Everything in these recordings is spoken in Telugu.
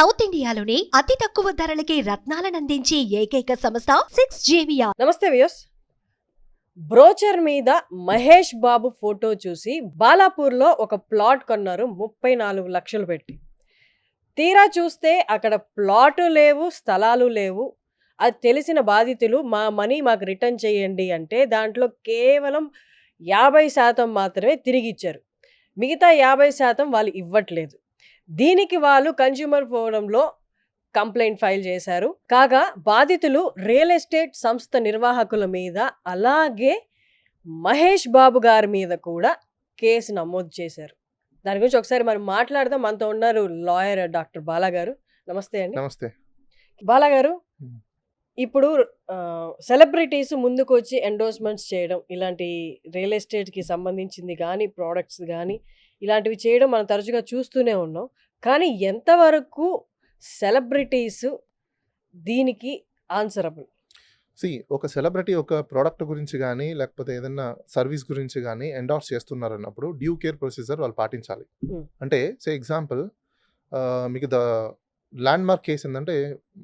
సౌత్ ఇండియాలోని అతి తక్కువ ధరలకి రత్నాలనందించే ఏకైక సంస్థ 6JVR. నమస్తే వ్యూస్. బ్రోచర్ మీద మహేష్ బాబు ఫోటో చూసి బాలాపూర్లో ఒక ప్లాట్ కొన్నారు 34 లక్షలు పెట్టి. తీరా చూస్తే అక్కడ ప్లాటు లేవు, స్థలాలు లేవు. అది తెలిసిన బాధితులు మా మనీ మాకు రిటర్న్ చేయండి అంటే దాంట్లో కేవలం 50% మాత్రమే తిరిగి ఇచ్చారు. మిగతా 50% వాళ్ళు ఇవ్వట్లేదు. దీనికి వాళ్ళు కన్స్యూమర్ ఫోరంలో కంప్లైంట్ ఫైల్ చేశారు. కాగా బాధితులు రియల్ ఎస్టేట్ సంస్థ నిర్వాహకుల మీద అలాగే మహేష్ బాబు గారి మీద కూడా కేసు నమోదు చేశారు. దాని గురించి ఒకసారి మనం మాట్లాడదాం. మనతో ఉన్నారు లాయర్ డాక్టర్ బాలా గారు. నమస్తే అండి. నమస్తే బాలా గారు, ఇప్పుడు సెలబ్రిటీస్ ముందుకు వచ్చి ఎండోర్స్మెంట్స్ చేయడం, ఇలాంటి రియల్ ఎస్టేట్కి సంబంధించింది కానీ ప్రోడక్ట్స్ కానీ ఇలాంటివి చేయడం మనం తరచుగా చూస్తూనే ఉన్నాం. కానీ ఎంతవరకు సెలబ్రిటీస్ దీనికి ఆన్సరబుల్? ఒక సెలబ్రిటీ ఒక ప్రోడక్ట్ గురించి కానీ లేకపోతే ఏదైనా సర్వీస్ గురించి కానీ ఎండార్స్ చేస్తున్నారు అన్నప్పుడు డ్యూ కేర్ ప్రొసీజర్ వాళ్ళు పాటించాలి. అంటే ఎగ్జాంపుల్ మీకు ద ల్యాండ్ మార్క్ కేసు ఏంటంటే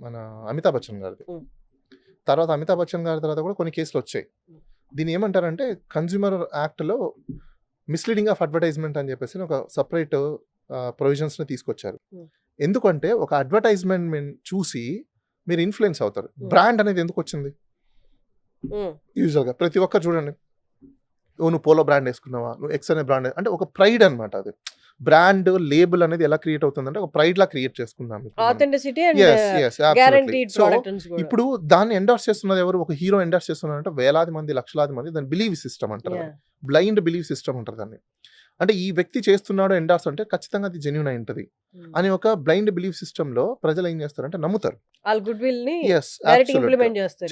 మన అమితాబ్ బచ్చన్ గారిది. తర్వాత అమితాబ్ బచ్చన్ గారి తర్వాత కూడా కొన్ని కేసులు వచ్చాయి. దీన్ని ఏమంటారంటే కన్స్యూమర్ యాక్ట్లో మిస్లీడింగ్ ఆఫ్ అడ్వర్టైజ్మెంట్ అని చెప్పేసి ఒక సపరేట్ ప్రొవిజన్స్ని తీసుకొచ్చారు. ఎందుకంటే ఒక అడ్వర్టైజ్మెంట్ చూసి మీరు ఇన్ఫ్లుయెన్స్ అవుతారు. బ్రాండ్ అనేది ఎందుకు వచ్చింది? యూజువల్గా ప్రతి ఒక్కరు చూడండి, నువ్వు పోలో బ్రాండ్ వేసుకున్నావా, నువ్వు ఎక్స్ అనే బ్రాండ్, అంటే ఒక ప్రైడ్ అనమాట. అది బ్రాండ్ లేబుల్ అనేది ఎలా క్రియేట్ అవుతుందంటే ఒక ప్రైడ్ లా క్రియేట్ చేసుకున్నాం. ఇప్పుడు దాన్ని ఎండార్స్ చేస్తున్నది ఎవరు? ఒక హీరో ఎండార్స్ చేస్తున్నారంటే వేలాది మంది, లక్షలాది మంది దాన్ని బిలీవ్ సిస్టమ్ అంటారు. బ్లైండ్ బిలీవ్ సిస్టమ్ అంటారు దాన్ని. అంటే ఈ వ్యక్తి చేస్తున్నాడు ఎండార్స్ అంటే ఖచ్చితంగా అది జెన్యూన్ అయి ఉంటుంది అని ఒక బ్లైండ్ బిలీవ్ సిస్టమ్ లో ప్రజలు ఏం చేస్తారంటే నమ్ముతారు,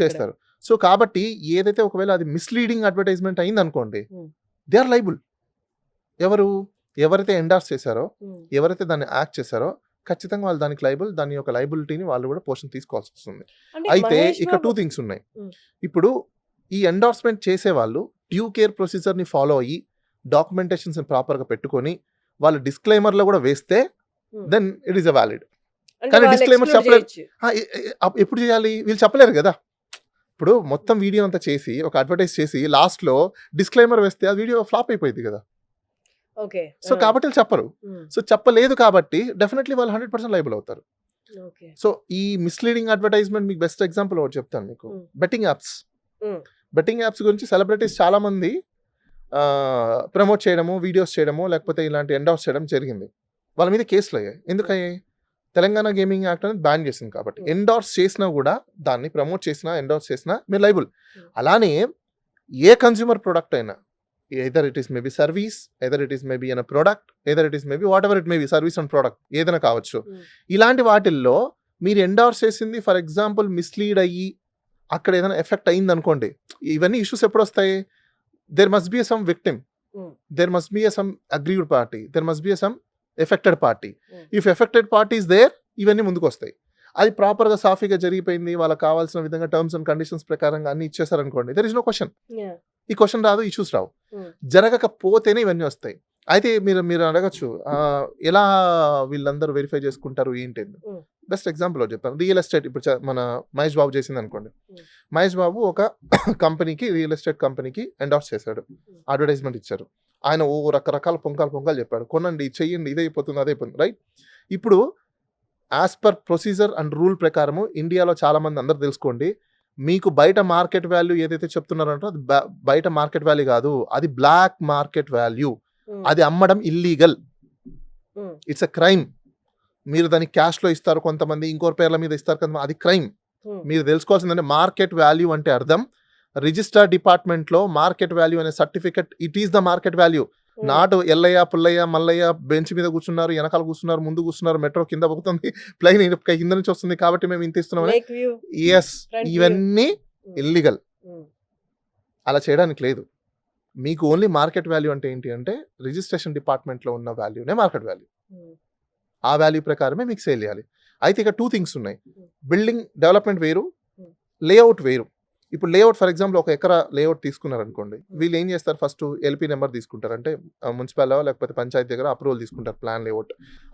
చేస్తారు. సో కాబట్టి ఏదైతే ఒకవేళ అది మిస్లీడింగ్ అడ్వర్టైజ్మెంట్ అయింది అనుకోండి, దే ఆర్ లైబుల్. ఎవరైతే ఎండార్స్ చేశారో, ఎవరైతే దాన్ని యాక్ట్ చేశారో ఖచ్చితంగా వాళ్ళు దానికి లైబుల్. దాని యొక్క లైబిలిటీని వాళ్ళు కూడా పోర్షన్ తీసుకోవాల్సి వస్తుంది. అయితే ఇక్కడ 2 థింగ్స్ ఉన్నాయి. ఇప్పుడు ఈ ఎండార్స్మెంట్ చేసే వాళ్ళు డ్యూ కేర్ ప్రొసీజర్ ని ఫాలో అయ్యి డాక్యుమెంటేషన్స్ ప్రాపర్ గా పెట్టుకొని వాళ్ళు డిస్క్లైమర్ లో కూడా వేస్తే then it is a valid. కానీ డిస్క్లైమర్ చెప్పలేదు. ఎప్పుడు చేయాలి? వీళ్ళు చెప్పలేరు కదా. ఇప్పుడు మొత్తం వీడియో అంతా చేసి ఒక అడ్వర్టైజ్ చేసి లాస్ట్ లో డిస్క్లైమర్ వేస్తే ఆ వీడియో ఫ్లాప్ అయిపోయింది కదా. సో కాబట్టి చెప్పరు. సో చెప్పలేదు కాబట్టి డెఫినెట్లీ వాళ్ళు 100% లైబుల్ అవుతారు. సో ఈ మిస్లీడింగ్ అడ్వర్టైజ్మెంట్ మీకు బెస్ట్ ఎగ్జాంపుల్ ఒకటి చెప్తాను మీకు. బెట్టింగ్ యాప్స్ గురించి సెలబ్రిటీస్ చాలా మంది ప్రమోట్ చేయడము, వీడియోస్ చేయడము, లేకపోతే ఇలాంటి ఎండార్స్ చేయడం జరిగింది. వాళ్ళ మీద కేసులు అయ్యాయి. ఎందుకయ్యాయి? తెలంగాణ గేమింగ్ యాక్ట్ అనేది బ్యాన్ చేసింది కాబట్టి. ఎండార్స్ చేసినా కూడా, దాన్ని ప్రమోట్ చేసినా, ఎండార్స్ చేసినా మీరు లైబుల్. అలానే ఏ కన్స్యూమర్ ప్రొడక్ట్ అయినా, either it is maybe service, either it is maybe a product, either it is maybe whatever it may be, service and product ఏదైనా కావచ్చు. ఇలాంటి వాటిల్లో మీరు ఎండార్స్ చేసింది ఫర్ ఎగ్జాంపుల్ మిస్లీడ్ అయ్యి అక్కడ ఏదైనా ఎఫెక్ట్ అయింది అనుకోండి, ఇవన్నీ ఇష్యూస్ ఎప్పుడు వస్తాయి? there must be some victim, there must be some aggrieved party, there must be some affected party. if affected party is there, ఇవన్నీ ముందుకు వస్తాయి. అది ప్రాపర్గా సాఫీగా జరిగిపోయింది, వాళ్ళకి కావాల్సిన విధంగా టర్మ్స్ అండ్ కండిషన్స్ ప్రకారంగా అన్ని ఇచ్చేసారనుకోండి, దెర్ ఇస్ నో క్వశ్చన్. ఈ క్వశ్చన్ రాదు, ఇష్యూస్ రావు. జరగకపోతేనే ఇవన్నీ వస్తాయి. అయితే మీరు అడగచ్చు, ఎలా వీళ్ళందరూ వెరిఫై చేసుకుంటారు ఏంటి? బెస్ట్ ఎగ్జాంపుల్ చెప్తాను. రియల్ ఎస్టేట్ ఇప్పుడు మన మహేష్ బాబు చేసింది అనుకోండి. మహేష్ బాబు ఒక కంపెనీకి, రియల్ ఎస్టేట్ కంపెనీకి ఎండార్స్ చేశాడు, అడ్వర్టైజ్మెంట్ ఇచ్చారు. ఆయన రకరకాల పొంకాలు చెప్పాడు, కొనండి, చెయ్యండి, ఇదైపోతుంది, అదైపోతుంది, రైట్? ఇప్పుడు as per procedure and rule ప్రకారము ఇండియాలో చాలా మంది అందరు తెలుసుకోండి, మీకు బయట మార్కెట్ వాల్యూ ఏదైతే చెప్తున్నారంటో అది బయట మార్కెట్ వాల్యూ కాదు, అది బ్లాక్ మార్కెట్ వాల్యూ. అది అమ్మడం ఇల్లీగల్, ఇట్స్ అ క్రైమ్. మీరు దాన్ని క్యాష్ లో ఇస్తారు, కొంతమంది ఇంకోరి పేర్ల మీద ఇస్తారు కదా, అది క్రైమ్. మీరు తెలుసుకోవాల్సిందంటే మార్కెట్ వాల్యూ అంటే అర్థం రిజిస్టర్ డిపార్ట్మెంట్ లో మార్కెట్ వాల్యూ అనే certificate, it is the market value. నాటు ఎల్లయ్య, పుల్లయ్య, మల్లయ్య బెంచ్ మీద కూర్చున్నారు, వెనకాల కూర్చున్నారు, ముందు కూర్చున్నారు, మెట్రో కింద పోతుంది, ప్లైన్ కింద నుంచి వస్తుంది కాబట్టి మేము ఇంత ఇస్తున్నాం. ఎస్, ఇవన్నీ ఇల్లీగల్. అలా చేయడానికి లేదు. మీకు ఓన్లీ మార్కెట్ వాల్యూ అంటే ఏంటి అంటే రిజిస్ట్రేషన్ డిపార్ట్మెంట్లో ఉన్న వాల్యూనే మార్కెట్ వాల్యూ. ఆ వాల్యూ ప్రకారమే మీకు సేల్ చేయాలి. అయితే ఇక 2 థింగ్స్ ఉన్నాయి. బిల్డింగ్ డెవలప్మెంట్ వేరు, లేఅవుట్ వేరు. ఇప్పుడు లేఅవుట్ ఫర్ ఎగ్జాంపుల్ ఒక ఎకరా లేఅవుట్ తీసుకున్నారనుకోండి, వీళ్ళు ఏం చేస్తారు? ఫస్ట్ ఎల్పీ నెంబర్ తీసుకుంటారు, అంటే మున్సిపల్ లేకపోతే పంచాయతీ దగ్గర అప్రూవల్ తీసుకుంటారు, ప్లాన్ లేఅవుట్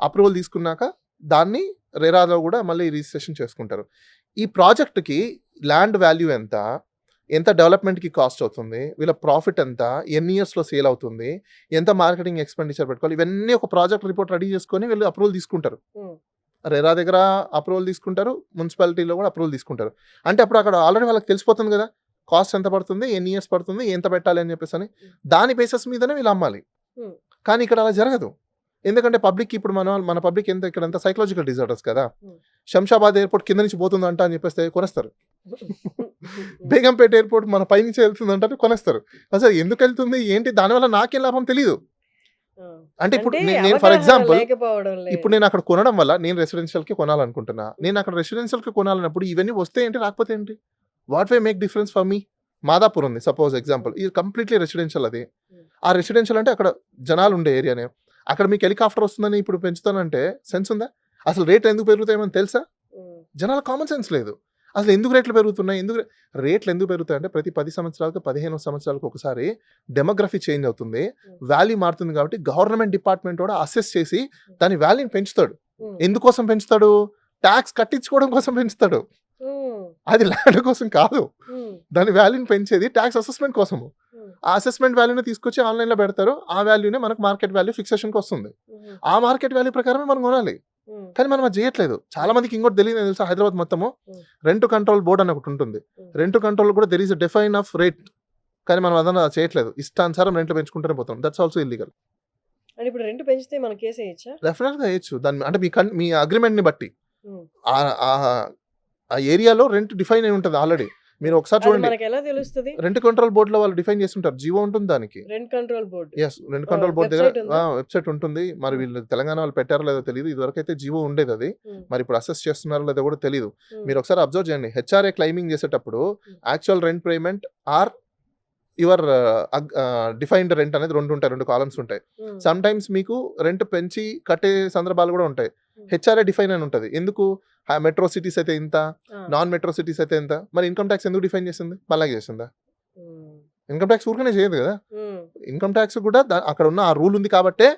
అప్రూవల్ తీసుకున్నాక దాన్ని రెరాలో కూడా మళ్ళీ రిజిస్ట్రేషన్ చేసుకుంటారు. ఈ ప్రాజెక్ట్కి ల్యాండ్ వాల్యూ ఎంత డెవలప్మెంట్కి కాస్ట్ అవుతుంది, వీళ్ళ ప్రాఫిట్ ఎంత, ఎన్ని ఇయర్స్లో సేల్ అవుతుంది, ఎంత మార్కెటింగ్ ఎక్స్పెండిచర్ పెట్టుకోవాలి, ఇవన్నీ ఒక ప్రాజెక్ట్ రిపోర్ట్ రెడీ చేసుకొని వీళ్ళు అప్రూవల్ తీసుకుంటారు. రెరా దగ్గర అప్రూవల్ తీసుకుంటారు, మున్సిపాలిటీలో కూడా అప్రూవల్ తీసుకుంటారు. అంటే అప్పుడు అక్కడ ఆల్రెడీ వాళ్ళకి తెలిసిపోతుంది కదా కాస్ట్ ఎంత పడుతుంది, ఎన్ని ఇయర్స్ పడుతుంది, ఎంత పెట్టాలి అని చెప్పేసి అని. దాని బేసెస్ మీదనే వీళ్ళు అమ్మాలి. కానీ ఇక్కడ అలా జరగదు. ఎందుకంటే పబ్లిక్ ఇప్పుడు మన పబ్లిక్ ఇక్కడ అంతా సైకలాజికల్ డిజార్డర్స్ కదా. శంషాబాద్ ఎయిర్పోర్ట్ కింద నుంచి పోతుందంట అని చెప్పేస్తే కొనేస్తారు. బేగంపేట ఎయిర్పోర్ట్ మన పై నుంచి వెళ్తుందంటే కొనేస్తారు. అసలు ఎందుకు వెళ్తుంది ఏంటి, దానివల్ల నాకేం లాభం తెలియదు. అంటే ఇప్పుడు నేను ఫర్ ఎగ్జాంపుల్ ఇప్పుడు నేను అక్కడ కొనడం వల్ల నేను రెసిడెన్షియల్ కి కొనాలనుకుంటున్నా, నేను అక్కడ రెసిడెన్షియల్ కి కొనాలన్నప్పుడు ఇవన్నీ వస్తే ఏంటి రాకపోతే ఏంటి, what way make difference for me. Madhapur ఉంది సపోజ్ ఎగ్జాంపుల్, ఇది కంప్లీట్లీ రెసిడెన్షియల్. అది ఆ రెసిడెన్షియల్ అంటే అక్కడ జనాలు ఉండే ఏరియానే. అక్కడ మీకు హెలికాప్టర్ వస్తుందని ఇప్పుడు పెంచుతానంటే సెన్స్ ఉందా? అసలు రేట్లు ఎందుకు పెరుగుతాయని తెలుసా? జనాల కామన్ సెన్స్ లేదు. అసలు ఎందుకు రేట్లు పెరుగుతున్నాయి, రేట్లు ఎందుకు పెరుగుతాయి అంటే ప్రతి 10 సంవత్సరాలకు 15 సంవత్సరాలకు ఒకసారి డెమోగ్రఫీ చేంజ్ అవుతుంది, వాల్యూ మారుతుంది. కాబట్టి గవర్నమెంట్ డిపార్ట్మెంట్ కూడా అసెస్ చేసి దాని వాల్యూని పెంచుతాడు. ఎందుకోసం పెంచుతాడు? ట్యాక్స్ కట్టించుకోవడం కోసం పెంచుతాడు. అది ల్యాండ్ కోసం కాదు, దాని వాల్యూని పెంచేది ట్యాక్స్ అసెస్మెంట్ కోసము. ఆ అసెస్మెంట్ వాల్యూని తీసుకొచ్చి ఆన్లైన్లో పెడతారు. ఆ వాల్యూనే మనకు మార్కెట్ వాల్యూ ఫిక్సేషన్కి వస్తుంది. ఆ మార్కెట్ వాల్యూ ప్రకారమే మనం కొనాలి. కానీ మనం అది చేయట్లేదు. చాలా మందికి ఇంకోటి తెలియదు తెలుసా, హైదరాబాద్ మొత్తము రెంట్ కంట్రోల్ బోర్డ్ అని ఒకటి ఉంటుంది. రెంట్ కంట్రోల్ కూడా there is a define of rate. కానీ మనం అదన్నా చేయట్లేదు, ఇష్టానుసారం రెంట్లు పెంచుకుంటూనే పోతాం. That's also illegal. అంటే ఇప్పుడు రెంట్ పెంచితే మనం కేసు వేయచ్చా? డెఫినెట్గా వేయచ్చు. దాన్ని అంటే మీ అగ్రిమెంట్ని బట్టి ఆ ఏరియాలో రెంట్ డిఫైన్ అయి ఉంటుంది ఆల్రెడీ. మీరు ఒకసారి చూడండి, ఎలా తెలుస్తుంది? రెంట్ కంట్రోల్ బోర్డ్ లో వాళ్ళు డిఫైన్ చేస్తుంటారు, జీవో ఉంటుంది దానికి. Rent control board, yes, rent control board దగ్గర వెబ్సైట్ ఉంటుంది. మరి వీళ్ళు తెలంగాణ వాళ్ళు పెట్టారో లేదో తెలియదు, ఇదివరకు అయితే జీవో ఉండేది. అది మరి ఇప్పుడు అసెస్ చేస్తున్నారో లేదో కూడా తెలియదు. మీరు ఒకసారి అబ్జర్వ్ చేయండి, హెచ్ఆర్ఏ క్లైమింగ్ చేసేటప్పుడు actual rent payment are your defined rent అనేది రెండు ఉంటాయి, 2 కాలమ్స్ ఉంటాయి. సమ్ టైమ్స్ మీకు రెంట్ పెంచి కట్టే సందర్భాలు కూడా ఉంటాయి. హెచ్ఆర్ఏ డిఫైన్ అని ఉంటుంది. ఎందుకు? మెట్రో సిటీస్ అయితే ఇంత, నాన్ మెట్రో సిటీస్ అయితే ఎంత. మరి ఇన్కమ్ ట్యాక్స్ ఎందుకు డిఫైన్ చేసింది? మళ్ళీ చేసిందా? ఇన్కమ్ ట్యాక్స్ ఊరికనే చేయదు కదా. ఇన్కమ్ ట్యాక్స్ కూడా అక్కడ ఉన్న ఆ రూల్ ఉంది కాబట్టే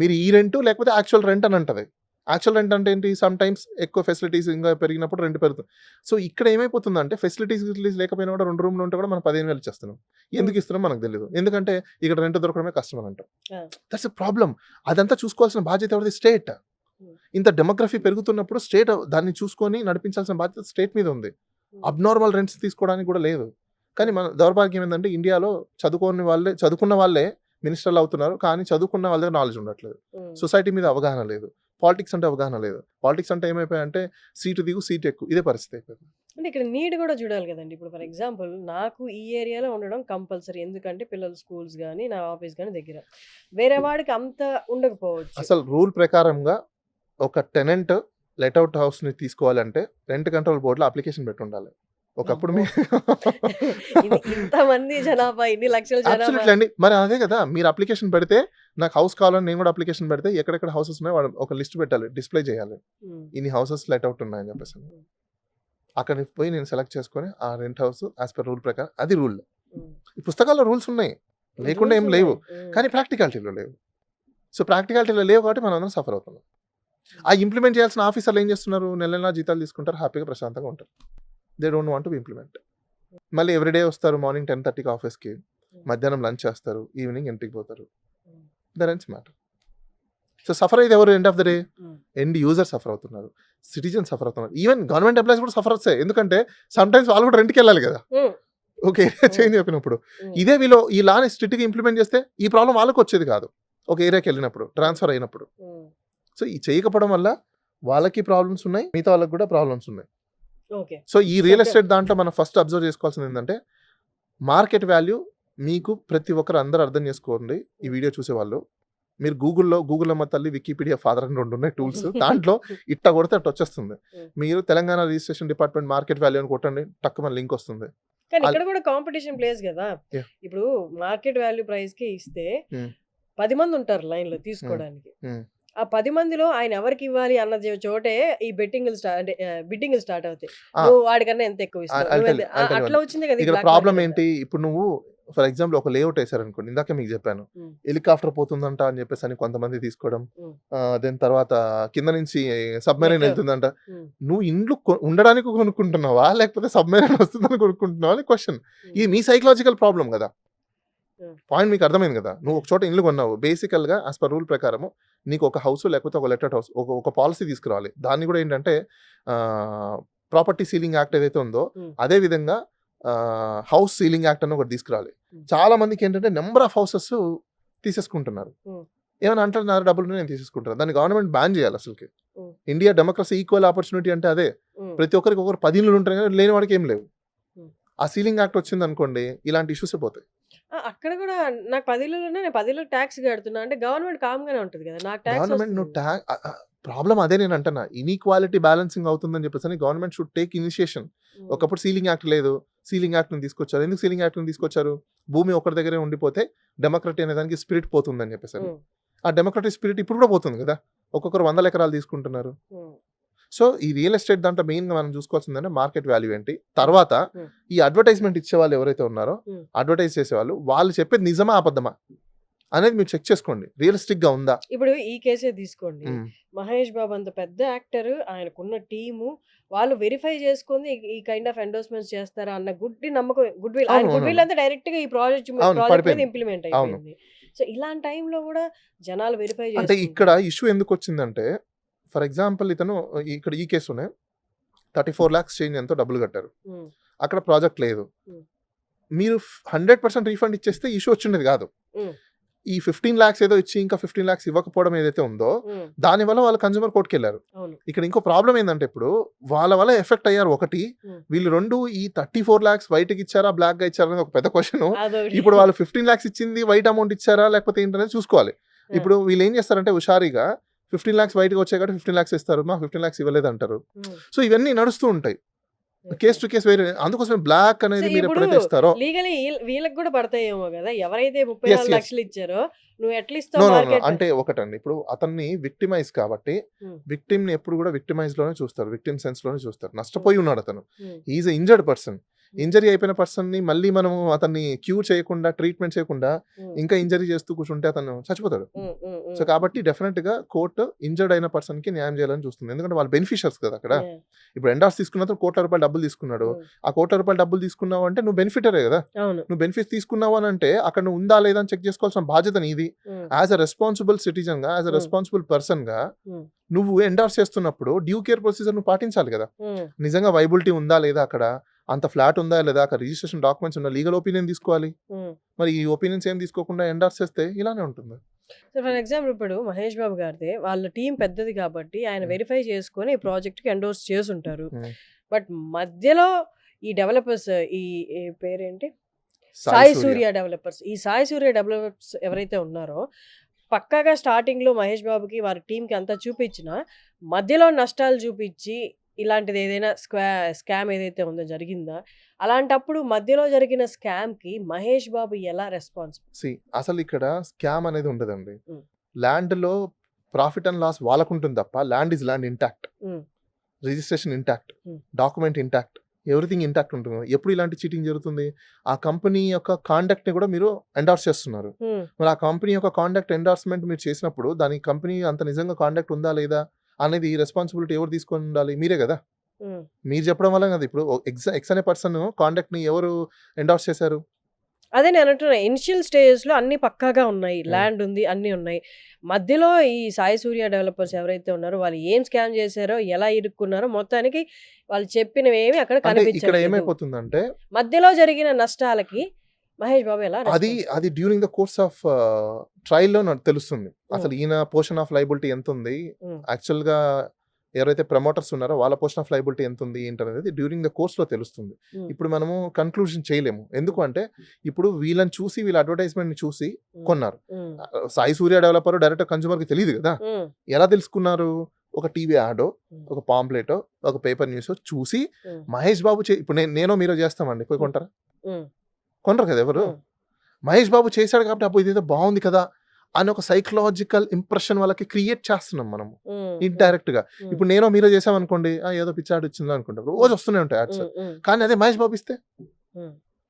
మీరు ఈ రెంట్ లేకపోతే యాక్చువల్ రెంట్ అని అంటది. యాక్చువల్ రెంట్ అంటే ఏంటి? సమ్ టైమ్స్ ఎక్కువ ఫెసిలిటీస్ ఇంకా పెరిగినప్పుడు రెంట్ పెరుగుతుంది. సో ఇక్కడ ఏమైపోతుంది అంటే ఫెసిలిటీస్ లేకపోయినా కూడా 2 రూమ్లు ఉంటే కూడా మనం 15,000 ఇచ్చేస్తున్నాం. ఎందుకు ఇస్తున్నాం మనకు తెలియదు. ఎందుకంటే ఇక్కడ రెంట్ దొరకడమే కష్టం అని అంటాం. That's a problem. అదంతా చూసుకోవాల్సిన బాధ్యత ఎవరిది? స్టేట్. ఇంత డెమోగ్రఫీ పెరుగుతున్నప్పుడు స్టేట్ దాన్ని చూసుకొని నడిపించాల్సిన బాధ్యత స్టేట్ మీద ఉంది. అబ్నార్మల్ రెంట్స్ తీసుకోవడానికి కూడా లేదు. కానీ మన దౌర్భాగ్యం ఏంటంటే ఇండియాలో చదువుకున్న వాళ్ళే మినిస్టర్లు అవుతున్నారు, కానీ చదువుకున్న వాళ్ళ దగ్గర నాలెడ్జ్ ఉండట్లేదు. సొసైటీ మీద అవగాహన లేదు, పాలిటిక్స్ అంటే అవగాహన లేదు. పాలిటిక్స్ అంటే ఏమైపోయాయంటే సీటు దిగు సీట్ ఎక్కువ, ఇదే పరిస్థితి అయిపోయింది. అంటే ఇక్కడ నీడ్ కూడా చూడాలి కదండి. ఇప్పుడు ఫర్ ఎగ్జాంపుల్ నాకు ఈ ఏరియాలో ఉండడం కంపల్సరీ, ఎందుకంటే పిల్లల స్కూల్స్ కానీ నా ఆఫీస్ కానీ దగ్గర. వేరే వాడికి అంత ఉండకపోవచ్చు. అసలు రూల్ ప్రకారంగా ఒక టెనెంట్ లెట్అవుట్ హౌస్ ని తీసుకోవాలంటే రెంట్ కంట్రోల్ బోర్డులో అప్లికేషన్ పెట్టి ఉండాలి. ఒకప్పుడు ఇంతమంది జనాభా, ఇన్ని లక్షల జనాభా అండి. మరి అదే కదా, మీరు అప్లికేషన్ పెడితే నాకు హౌస్ కావాలని నేను కూడా అప్లికేషన్ పెడితే ఎక్కడెక్కడ హౌసెస్ ఉన్నాయో వాడు ఒక లిస్ట్ పెట్టాలి, డిస్ప్లే చేయాలి. ఇన్ని హౌసెస్ లెట్అవుట్ ఉన్నాయని చెప్పేసి అక్కడ పోయి నేను సెలెక్ట్ చేసుకొని ఆ rent house as per rule ప్రకారం, అది రూల్. ఈ పుస్తకాల్లో రూల్స్ ఉన్నాయి, లేకుండా ఏం లేవు, కానీ ప్రాక్టికాలిటీలో లేవు. సో ప్రాక్టికాలిటీలో లేవు కాబట్టి మనం అందరం సఫర్ అవుతున్నాం. ఆ ఇంప్లిమెంట్ చేయాల్సిన ఆఫీసర్లు ఏం చేస్తున్నారు? నెల జీతాలు తీసుకుంటారు, హ్యాపీగా ప్రశాంతంగా ఉంటారు. They don't want to implement. మళ్ళీ ఎవ్రీడే వస్తారు, మార్నింగ్ 10:30కి ఆఫీస్కి, మధ్యాహ్నం లంచ్ చేస్తారు, ఈవినింగ్ ఇంటికి పోతారు. That ends matter. So suffer అయితే ఎవరు? End of the day end user suffer అవుతున్నారు, సిటిజన్ సఫర్ అవుతున్నారు, ఈవెన్ గవర్నమెంట్ ఎంప్లాయీస్ కూడా సఫర్ వస్తాయి. ఎందుకంటే సమ్ టైమ్స్ వాళ్ళు కూడా రెంట్కి వెళ్ళాలి కదా. ఓకే, చేంజ్ చెప్పినప్పుడు ఇదే వీళ్ళు ఈ లాని స్ట్రిక్ట్గా ఇంప్లిమెంట్ చేస్తే ఈ ప్రాబ్లం వాళ్ళకి వచ్చేది కాదు. ఒక ఏరియాకి వెళ్ళినప్పుడు, ట్రాన్స్ఫర్ అయినప్పుడు. సో ఈ చేయకపోవడం వల్ల వాళ్ళకి ప్రాబ్లమ్స్ ఉన్నాయి, మిగతా వాళ్ళకి కూడా ప్రాబ్లమ్స్ ఉన్నాయి. సో ఈ రియల్ ఎస్టేట్ దాంట్లో మనం ఫస్ట్ అబ్జర్వ్ చేసుకోవాల్సింది ఏంటంటే మార్కెట్ వాల్యూ మీకు ప్రతి ఒక్కరు అందరూ అర్థం చేసుకోండి. ఈ వీడియో చూసేవాళ్ళు మీరు గూగుల్లో మా తల్లి, వికీపీడియా ఫాదర్ అని 2 ఉన్నాయి టూల్స్. దాంట్లో ఇట్ట కొడితే అట్ట వచ్చేస్తుంది. మీరు Telangana registration department market value అని కొట్టండి, టక్కున లింక్ వస్తుంది. కానీ ఇక్కడ కూడా కాంపిటీషన్ ప్లేస్ కదా. ఇప్పుడు మార్కెట్ వాల్యూ ప్రైస్ కి ఇస్తే 10 మంది ఉంటారు లైన్ లో తీసుకోవడానికి. ఆ 10 మందిలో ఆయన ఎవరికి ఇవ్వాలి అన్న చోటే ఈ బిడ్డింగ్ స్టార్ట్ అవుతాయి. నువ్వు వాడికన్నా ఎంత ఎక్కువ ఇస్తావు, అట్లా వచ్చింది కదా. ఇక్కడ ప్రాబ్లం ఏంటి? ఇప్పుడు నువ్వు ఫర్ ఎగ్జాంపుల్ ఒక లేఅవుట్ వేసారనుకోండి, ఇందాక మీకు చెప్పాను హెలికాప్టర్ పోతుందంట అని చెప్పేసి అని కొంతమంది తీసుకోవడం, దెన్ తర్వాత కింద నుంచి సబ్మెరైన్ వెళ్తుందంట. నువ్వు ఇండ్లు ఉండడానికి కొనుక్కుంటున్నావా లేకపోతే సబ్మెరైన్ వస్తుందని కొనుక్కుంటున్నావా అని క్వశ్చన్. ఇది మీ సైకలాజికల్ ప్రాబ్లం కదా. పాయింట్ మీకు అర్థమైంది కదా. నువ్వు ఒక చోట ఇల్లు కొన్నావు, బేసికల్ గా యాజ్ పర్ రూల్ ప్రకారము నీకు ఒక హౌస్ లేకపోతే ఒక లెటెడ్ హౌస్ ఒక పాలసీ తీసుకురావాలి. దాన్ని కూడా ఏంటంటే ప్రాపర్టీ సీలింగ్ యాక్ట్ ఏదైతే ఉందో అదే విధంగా హౌస్ సీలింగ్ యాక్ట్ అని ఒకటి తీసుకురావాలి. చాలా మందికి ఏంటంటే నెంబర్ ఆఫ్ హౌసెస్ తీసేసుకుంటున్నారు. ఏమైనా అంటున్నారు డబ్బులు నేను తీసేసుకుంటారు. దాన్ని గవర్నమెంట్ బ్యాన్ చేయాలి. అసలుకి ఇండియా డెమోక్రసీ ఈక్వల్ ఆపర్చునిటీ అంటే అదే. ప్రతి ఒక్కరికి ఒకరు 10 ఇళ్ళు ఉంటారు కానీ లేని వాడికి ఏం లేవు. ఆ సీలింగ్ యాక్ట్ వచ్చింది అనుకోండి, ఇలాంటి ఇష్యూస్ పోతాయి. అక్కడ కూడా నాకు 10 ఇళ్ళు ఉన్నాయి, నేను 10 ఇళ్ళు ట్యాక్స్ కడుతున్నా అంటే గవర్నమెంట్ కామ్గానే ఉంటుంది కదా. నాకు గవర్నమెంట్ నువ్వు ప్రాబ్లం అదే నేను అంటున్నా. ఇన్ఈక్వాలిటీ బ్యాలెన్సింగ్ అవుతుందని చెప్పేసి గవర్నమెంట్ షుడ్ టేక్ ఇనిషియేషన్. ఒకప్పుడు సీలింగ్ యాక్ట్ లేదు, సీలింగ్ యాక్ట్ ని తీసుకొచ్చారు. ఎందుకు సీలింగ్ యాక్ట్ ని తీసుకొచ్చారు? భూమి ఒకరి దగ్గరే ఉండిపోతే డెమోక్రటీ అనే దానికి స్పిరిట్ పోతుందని చెప్పేసి. ఆ డెమోక్రటిక్ స్పిరిట్ ఇప్పుడు కూడా పోతుంది కదా. ఒక్కొక్కరు 100 ఎకరాలు తీసుకుంటున్నారు. సో ఈ రియల్ ఎస్టేట్ దాంట్లో మెయిన్ గా మనం చూసుకోవాల్సిందంటే మార్కెట్ వాల్యూ ఏంటి, తర్వాత ఈ అడ్వర్టైజ్మెంట్ ఇచ్చే వాళ్ళు ఎవరైతే ఉన్నారో అడ్వర్టైజ్ చేసేవాళ్ళు వాళ్ళు చెప్పేది నిజమా అబద్ధమా అనేది మీరు చెక్ చేసుకోండి. రియలిస్టిక్ గా ఉందా? ఇప్పుడు ఈ కేసే తీసుకోండి. మహేష్ బాబు అంత పెద్ద యాక్టర్, ఆయనకున్న టీము వాళ్ళు వెరిఫై చేసుకుని ఈ కైండ్ ఆఫ్ ఎండోర్స్మెంట్స్ చేస్తారా అన్న నమ్మకం, గుడ్ విల్ అంతా డైరెక్ట్ గా ఈ ప్రాజెక్ట్ మీద ఇంప్లిమెంట్ అయిపోయింది. సో ఇలాంటి టైంలో కూడా జనాలు వెరిఫై అంటే ఇక్కడ ఇష్యూ ఎందుకు వచ్చిందంటే, ఫర్ ఎగ్జాంపుల్ ఇతను ఇక్కడ ఈ కేసునే 34 lakhs చేంజ్ ఎంతో డబ్బులు కట్టారు. అక్కడ ప్రాజెక్ట్ లేదు. మీరు 100% రీఫండ్ ఇచ్చేస్తే ఇష్యూ వచ్చిండేది కాదు. ఈ 15 lakhs ఏదో ఇచ్చి ఇంకా 15 lakhs ఇవ్వకపోవడం ఏదైతే ఉందో దాని వల్ల వాళ్ళు కన్స్యూమర్ కోర్టుకి వెళ్ళారు. ఇక్కడ ఇంకో ప్రాబ్లం ఏంటంటే ఇప్పుడు వాళ్ళ వల్ల ఎఫెక్ట్ అయ్యారు. ఒకటి, వీళ్ళు రెండు ఈ 34 lakhs వైట్కి ఇచ్చారా బ్లాక్ గా ఇచ్చారా అనేది ఒక పెద్ద క్వశ్చన్. ఇప్పుడు వాళ్ళు 15 lakhs ఇచ్చింది వైట్ అమౌంట్ ఇచ్చారా లేకపోతే ఏంటనేది చూసుకోవాలి. ఇప్పుడు వీళ్ళు ఏం చేస్తారంటే హుషారీగా 15 lakhs వైట్గా వచ్చాయి కాబట్టి 15 lakhs ఇస్తారు, మా 15 lakhs ఇవ్వలేదు అంటారు. సో ఇవన్నీ నడుస్తూ ఉంటాయి. కేస్ టు కేసు వేరే. అందుకోసం బ్లాక్ అనేది మీరు ఎప్పుడైతే ఇస్తారో లీగలీ వీళ్ళకి కూడా పడతాయేమో కదా. ఎవరైతే 34 లక్షలు ఇచ్చారో నువ్వు ఎట్లా ఇస్తావు? అంటే ఒకటండి, ఇప్పుడు అతన్ని విక్టిమైజ్ కాబట్టి విక్టిమ్ ని ఎప్పుడు కూడా విక్టిమైజ్ లోనే చూస్తారు, విక్టిమ్ సెన్స్ లోనే చూస్తారు. నష్టపోయి ఉన్నాడు అతను, is a injured person. Injury అయిపోయిన పర్సన్ ని మళ్ళీ మనం అతన్ని క్యూర్ చేయకుండా ట్రీట్మెంట్ చేయకుండా ఇంకా ఇంజరీ చేస్తూ కూర్చుంటే అతను చచ్చిపోతాడు. సో కాబట్టి డెఫినెట్ గా కోర్టు ఇంజర్డ్ అయిన పర్సన్ కి న్యాయం చేయాలని చూస్తుంది. ఎందుకంటే వాళ్ళు బెనిఫిషియర్స్ కదా. అక్కడ ఇప్పుడు ఎండార్స్ తీసుకున్న ₹1,00,00,000 డబ్బులు తీసుకున్నాడు. ఆ ₹1,00,00,000 డబ్బులు తీసుకున్నావు అంటే నువ్వు బెనిఫిటరే కదా. నువ్వు బెనిఫిట్ తీసుకున్నావు అని అంటే అక్కడ నువ్వు ఉందా లేదా అని చెక్ చేసుకోవాల్సిన బాధ్యత నీది. యాజ్ అ రెస్పాన్సిబుల్ సిటిజన్ గా, యాజ్ అ రెస్పాన్సిబుల్ పర్సన్ గా నువ్వు ఎండార్స్ చేస్తున్నప్పుడు డ్యూ కేర్ ప్రొసీజర్ నువ్వు పాటించాలి కదా. నిజంగా వైబిలిటీ ఉందా లేదా, అక్కడ అంత ఫ్లాట్ ఉందా లేదా, అక్కడ రిజిస్ట్రేషన్ డాక్యుమెంట్స్ ఉన్నా, లీగల్ ఒపీనియన్ తీసుకోవాలి. మరి ఈ ఒపీనియన్స్ ఏం తీసుకోకుండా ఎండార్స్ చేస్తే ఇలానే ఉంటుంది. ఫర్ ఎగ్జాంపుల్ ఇప్పుడు మహేష్ బాబు గారిదే వాళ్ళ టీం పెద్దది కాబట్టి ఆయన వెరిఫై చేసుకొని ఈ ప్రాజెక్ట్ కి ఎండోర్స్ చేసి ఉంటారు. బట్ మధ్యలో ఈ డెవలపర్స్, ఈ పేరేంటి, సాయి సూర్య డెవలపర్స్, ఈ సాయి సూర్య డెవలపర్స్ ఎవరైతే ఉన్నారో పక్కాగా స్టార్టింగ్ లో మహేష్ బాబుకి వారి టీంకి అంతా చూపించిన మధ్యలో నష్టాలు చూపించి ఇలాంటిది ఏదైనా స్కామ్ ఏదైతే ఉందో జరిగిందా, అలాంటప్పుడు మధ్యలో జరిగిన స్కామ్ కి మహేష్ బాబు ఎలా రెస్పాన్సిబుల్? అసలు ఇక్కడ స్కామ్ అనేది ఉండదండి. ల్యాండ్ లో ప్రాఫిట్ అండ్ లాస్ వాళ్ళకుంటుంది తప్ప land is land intact, registration intact, document intact, everything intact ఉంటుంది. ఎప్పుడు ఇలాంటి చీటింగ్ జరుగుతుంది? ఆ కంపెనీ యొక్క కాండక్ట్ ని కూడా మీరు ఎండార్స్ చేస్తున్నారు. మరి ఆ కంపెనీ యొక్క కాండక్ట్ ఎండార్స్మెంట్ మీరు చేసినప్పుడు దాని కంపెనీ అంత నిజంగా కాండక్ట్ ఉందా లేదా అనేది రెస్పాన్సిబిలిటీ ఎవరు తీసుకొని ఉండాలి? మీరే కదా. మీరు చెప్పడం వల్ల కదా ఇప్పుడు ఎక్స్ అనే పర్సన్ కాండక్ట్ ని ఎవరు ఎండార్స్ చేశారు? అదే నేను అంటున్నా, ఇనిషియల్ స్టేజెస్ లో అన్ని పక్కాగా ఉన్నాయి, ల్యాండ్ ఉంది, అన్ని ఉన్నాయి. మధ్యలో ఈ సాయి సూర్య డెవలపర్స్ ఎవరైతే ఉన్నారో వాళ్ళు ఏం స్కామ్ చేశారో, ఎలా ఇరుక్కున్నారో, మొత్తానికి వాళ్ళు చెప్పినవి ఏమి అక్కడ కనిపించలేదు. ఇక్కడ ఏమైపోతుందంటే మధ్యలో జరిగిన నష్టాలకి మహేష్ బాబు ఎలా అది during the course of trial లో తెలుస్తుంది. అసలు ఈయన పోర్షన్ ఆఫ్ లైబిలిటీ ఎంత ఉంది, యాక్చువల్ గా ఎవరైతే ప్రమోటర్స్ ఉన్నారో వాళ్ళ పోర్షన్ ఆఫ్ లైబిలిటీ ఎంత ఉంది ఏంటనేది డ్యూరింగ్ ద కోర్స్ లో తెలుస్తుంది. ఇప్పుడు మనము కన్క్లూజన్ చేయలేము. ఎందుకు అంటే ఇప్పుడు వీళ్ళని చూసి, వీళ్ళ అడ్వర్టైజ్మెంట్ ని చూసి కొన్నారు. సాయి సూర్య డెవలపర్ డైరెక్ట్ కన్స్యూమర్ కి తెలియదు కదా. ఎలా తెలుసుకున్నారు? ఒక టీవీ యాడో, ఒక పాంప్లెటో, ఒక పేపర్ న్యూస్ చూసి మహేష్ బాబు ఇప్పుడు నేను మీరు చేస్తామండి, పోయి కొంటారా? కొనరు కదా ఎవరు. మహేష్ బాబు చేశాడు కాబట్టి అప్పుడు ఇదేదో బాగుంది కదా అని ఒక సైకలాజికల్ ఇంప్రెషన్ వాళ్ళకి క్రియేట్ చేస్తున్నాం మనము ఇండైరెక్ట్ గా. ఇప్పుడు నేను మీరు చేసామనుకోండి, ఏదో పిచ్చాడు వచ్చింది అనుకుంటారు, రోజు వస్తూనే ఉంటాయి యాడ్స్. కానీ అదే మహేష్ బాబు ఇస్తే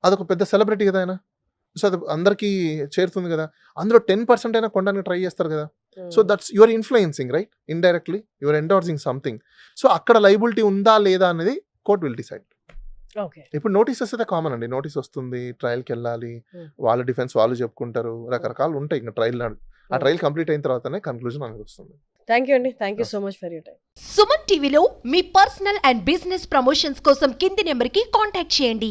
అదొక పెద్ద సెలబ్రిటీ కదా ఆయన. సో అది అందరికీ చేరుతుంది కదా, అందులో 10% అయినా కొనడానికి ట్రై చేస్తారు కదా. So that's your influencing right, indirectly your endorsing something. So అక్కడ లైబిలిటీ ఉందా లేదా అనేది కోర్ట్ విల్ డిసైడ్. ఓకే. ఇప్పుడు నోటీసెస్ అయితే కామన్ అండి, నోటీస్ వస్తుంది, ట్రయల్కి వెళ్ళాలి, వాళ్ళ డిఫెన్స్ వాళ్ళు చెప్పుకుంటారు, రకరకాలు ఉంటాయి ఇంకా ట్రయల్ నాడు. ఆ ట్రయల్ కంప్లీట్ అయిన తర్వాతనే కన్క్లూజన్ అనేది వస్తుంది. థ్యాంక్ యూ అండి, thank you so much for your time. Suman టీవీలో మీ పర్సనల్ అండ్ బిజినెస్ ప్రమోషన్స్ కోసం కింది నెంబర్కి కాంటాక్ట్ చేయండి.